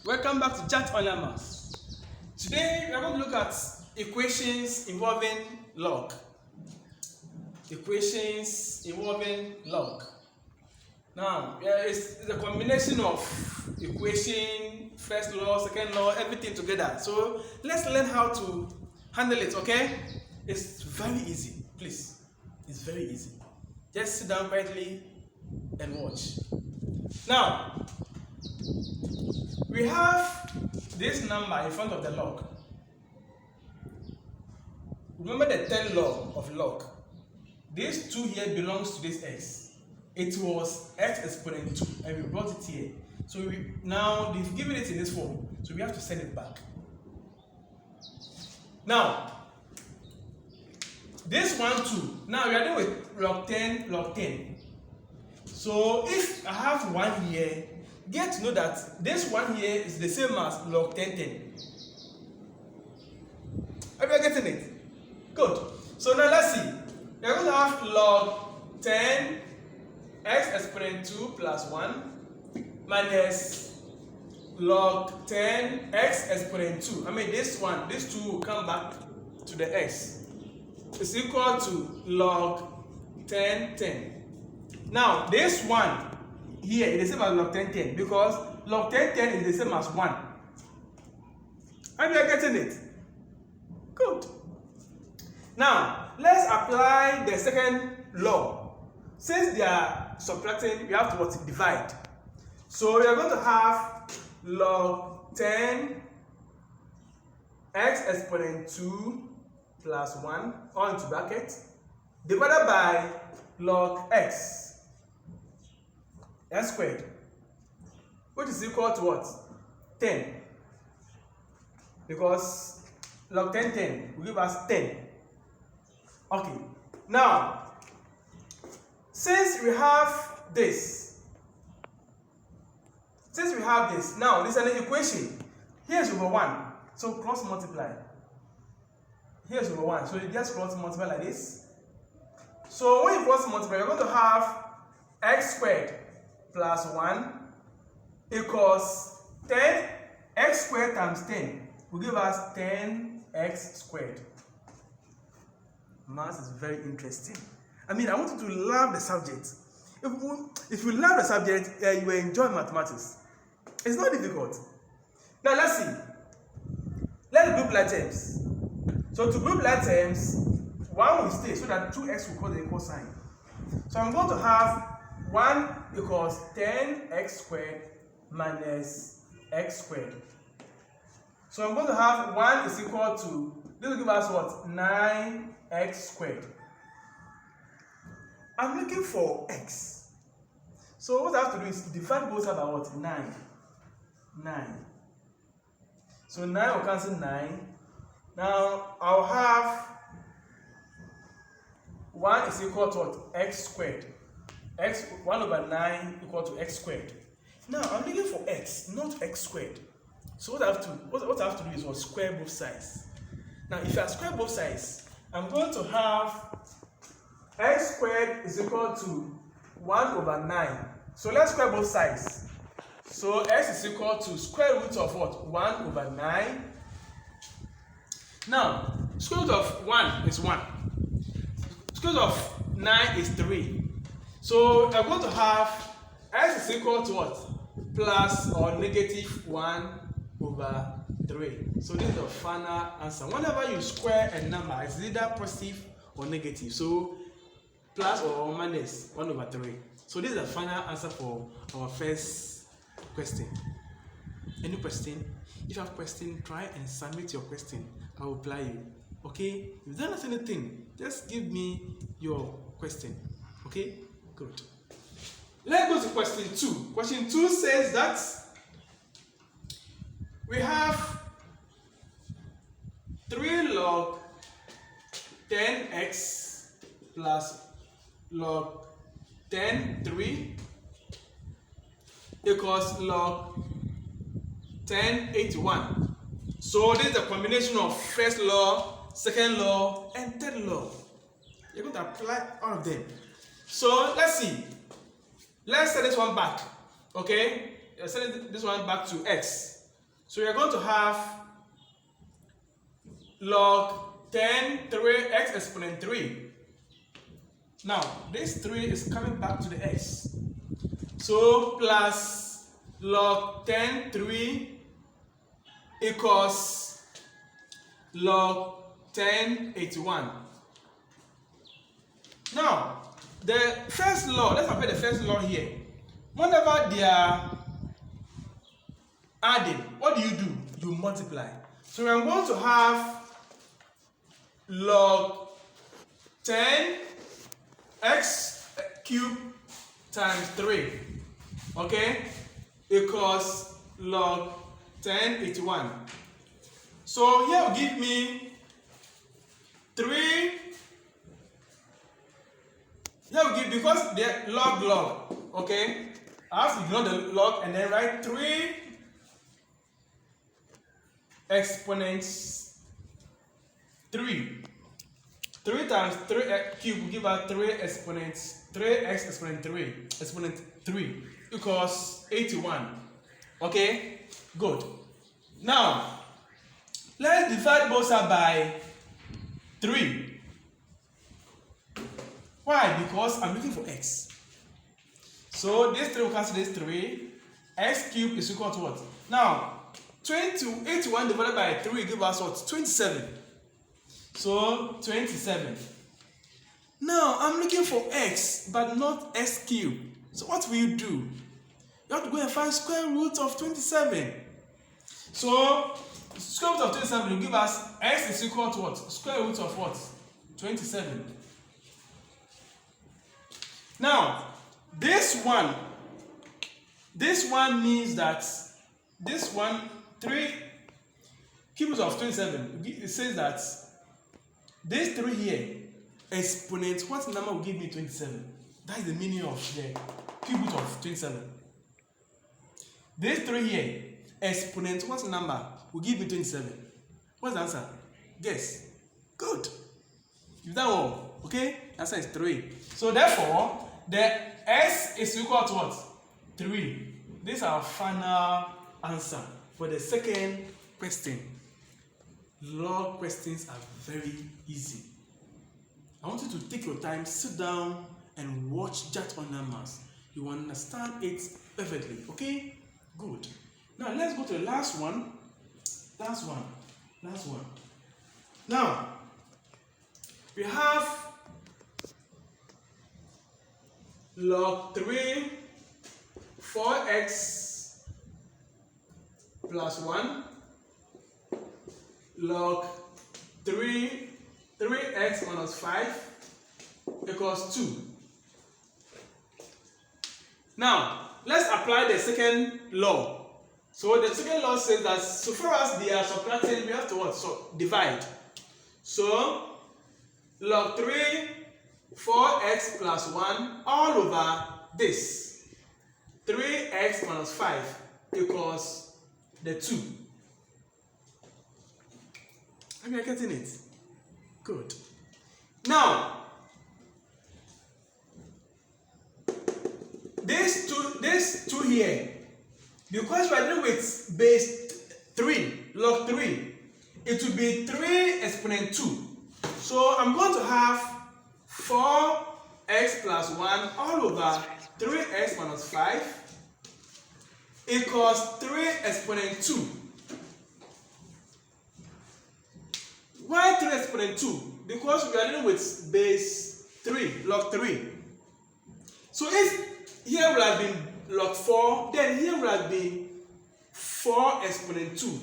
Welcome back to jatonlinemaths. Today we are going to look at equations involving log. Equations involving log. Now, it's a combination of equation, first law, second law, everything together. So let's learn how to handle it, okay? It's very easy, please. It's very easy. Just sit down quietly and watch. Now, we have this number in front of the log. Remember the third law of log. This 2 here belongs to this x. It was x exponent 2 and we brought it here. So now they've given it in this form. So we have to send it back. Now, this 1, 2. Now we are doing with log 10, log 10. So if I have 1 here, get to know that this 1 here is the same as log 10, 10. Are you getting it? Good. So now let's see. We are going to have log 10 x exponent 2 plus 1 minus log 10 x exponent 2. I mean this 2 will come back to the x. It's equal to log 10, 10. Now this 1 here is the same as log 10, 10 because log 10, 10 is the same as 1. Are you getting it? Good. Now let's apply the second law. Since they are subtracting, we have to divide. So we are going to have log 10 x exponent 2 plus 1 all into bracket divided by log x squared, which is equal to what? 10. Because log 10, 10 will give us 10. Okay. Now, since we have this, now this is an equation. Here's over 1. So cross multiply. Here's over 1. So you just cross multiply like this. So when you cross multiply, you're going to have x squared plus 1 equals 10. X squared times 10 will give us 10x squared. Maths is very interesting. I mean, I want you to love the subject. If you love the subject, you will enjoy mathematics. It's not difficult. Now let's see. Let's group like terms. So to group like terms, 1 will stay so that 2x will cause the equal sign. So I'm going to have 1 equals 10x squared minus x squared. So I'm going to have 1 is equal to, this will give us what? 9x squared. I'm looking for x. So what I have to do is divide both sides by what? 9. 9. So 9 will cancel 9. Now I'll have 1 is equal to what? X squared. 1 over 9 equal to x squared. Now I'm looking for x, not x squared. So what I have to do is what? Square both sides. Now if I square both sides, I'm going to have x squared is equal to 1 over 9. So let's square both sides. So x is equal to square root of what? 1 over 9. Now, square root of 1 is 1. Square root of 9 is 3. So I'm going to have x is equal to what? Plus or negative 1 over 3. So this is the final answer. Whenever you square a number, it's either positive or negative. So plus or minus 1 over 3. So this is the final answer for our first question. Any question? If you have a question, try and submit your question. I will reply you. Okay? If there is anything, just give me your question. Okay? Good. Let's go to question 2. Question 2 says that we have 3 log 10x plus log 10, 3 equals log 10, 81. So this is a combination of first law, second law, and third law. You're going to apply all of them. So let's see. Let's set this one back. Okay? Set this one back to x. So you're going to have log 10 3x exponent 3. Now this 3 is coming back to the x. So plus log 10 3 equals log 10 81. Now the first law, let's apply the first law here. Whenever they are added, what do? You multiply. So I'm going to have log 10 x cubed times 3, okay, equals log 10 81. So here will give me 3. Here will give, because they're log, okay, I have to ignore the log and then write 3 exponents 3. 3 times 3 cube will give us 3x exponent 3 equals 81. Okay, good. Now let's divide both sides by 3. Why? Because I'm looking for x. So this 3 will cancel this 3. X cubed is equal to what? Now 81 divided by 3 give us what? 27. So 27. Now I'm looking for x but not x cubed. So what will you do? You have to go and find square root of 27. So square root of 27 will give us x is equal to what? Square root of what? 27. Now this one means that this one 3 cubes of 27, it says that this 3 here exponent, what number will give me 27? That is the meaning of the cube root of 27. This 3 here exponent, what number will give me 27? What's the answer? Guess. Good. You've done well. Okay? The answer is 3. So therefore, the s is equal to what? 3. This is our final answer for the second question. Log questions are very easy. I want you to take your time, sit down and watch jatonlinemaths. You will understand it perfectly. Okay? Good. Now let's go to the last one. Last one. Now we have log 3 4x plus 1 log 3x minus 5 equals 2. Now let's apply the second law. So the second law says that so far as they are subtracting, we have to what? So divide. So log 3 4x plus 1 all over this 3x minus 5 equals the 2. Are you getting it? Good. Now this 2 here, because we are dealing with base 3, log 3, it will be 3 exponent 2. So I'm going to have 4x plus 1 all over 3x minus 5 equals 3 exponent 2. Why 3 exponent 2? Because we are dealing with base 3, log 3. So if here would have been log 4, then here would have been 4 exponent 2.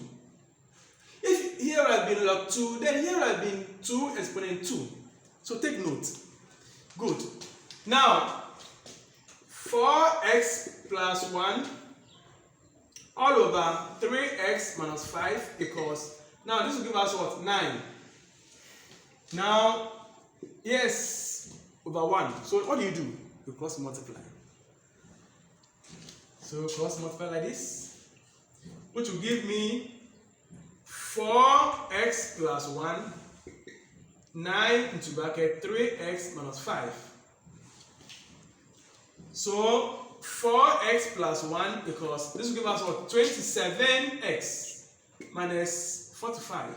If here would have been log 2, then here would have been 2 exponent 2. So take note. Good. Now 4x plus 1 all over 3x minus 5 equals, now this will give us what? 9. Now yes over 1. So what do? You cross multiply. So cross multiply like this, which will give me 4x plus 1 9 into bracket 3x minus 5. So 4x plus 1 equals, this will give us what? 27x. minus 45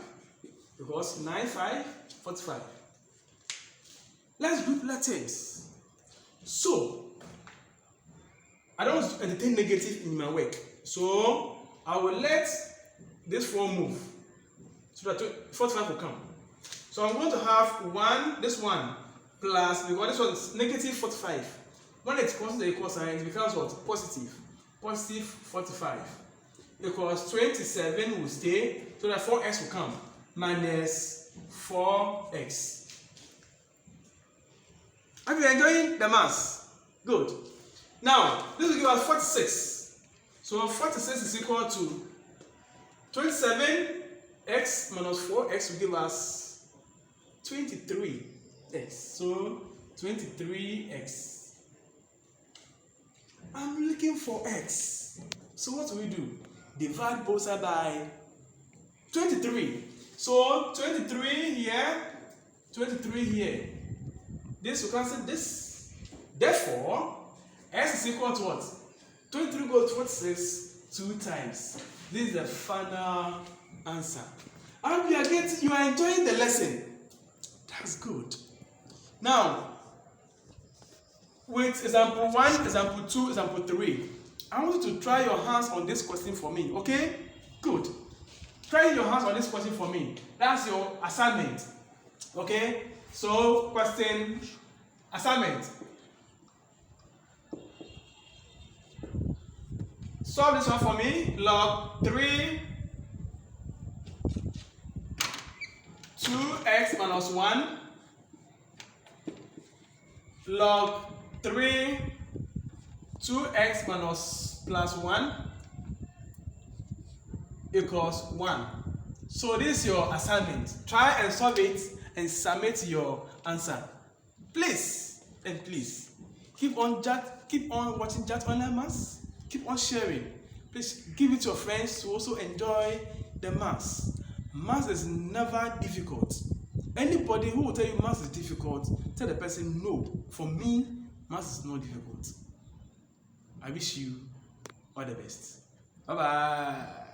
because 9, 5, 45. Let's group letters. So, I don't want to entertain negative in my work. So, I will let this 4 move so that 45 will come. So, I'm going to have this one plus, because this one is negative 45. When it crosses the equal sign, it becomes what? Positive. Positive 45. Equals 27 will stay, so that 4x will come. Minus 4x. Are you enjoying the maths? Good. Now, this will give us 46. So 46 is equal to 27x minus 4x will give us 23x. So 23x. I'm looking for x. So what do we do? Divide both sides by 23. So 23 here, 23 here. This will cancel this. Therefore, x is equal to what? 23 goes to 46 2 times. This is the final answer. And you are enjoying the lesson. That's good. Now, with example 1, example 2, example 3, I want you to try your hands on this question for me. Okay? Good. Try your hands on this question for me. That's your assignment. Okay? So, question, assignment. Solve this one for me. Log 3 2x minus 1 log 3 2x minus plus 1 equals 1. So this is your assignment. Try and solve it and submit your answer. Please and please keep on watching jatonlinemaths. Keep on sharing. Please give it to your friends to also enjoy the maths. Maths is never difficult. Anybody who will tell you maths is difficult, tell the person no. For me, maths is not difficult. I wish you all the best. Bye bye.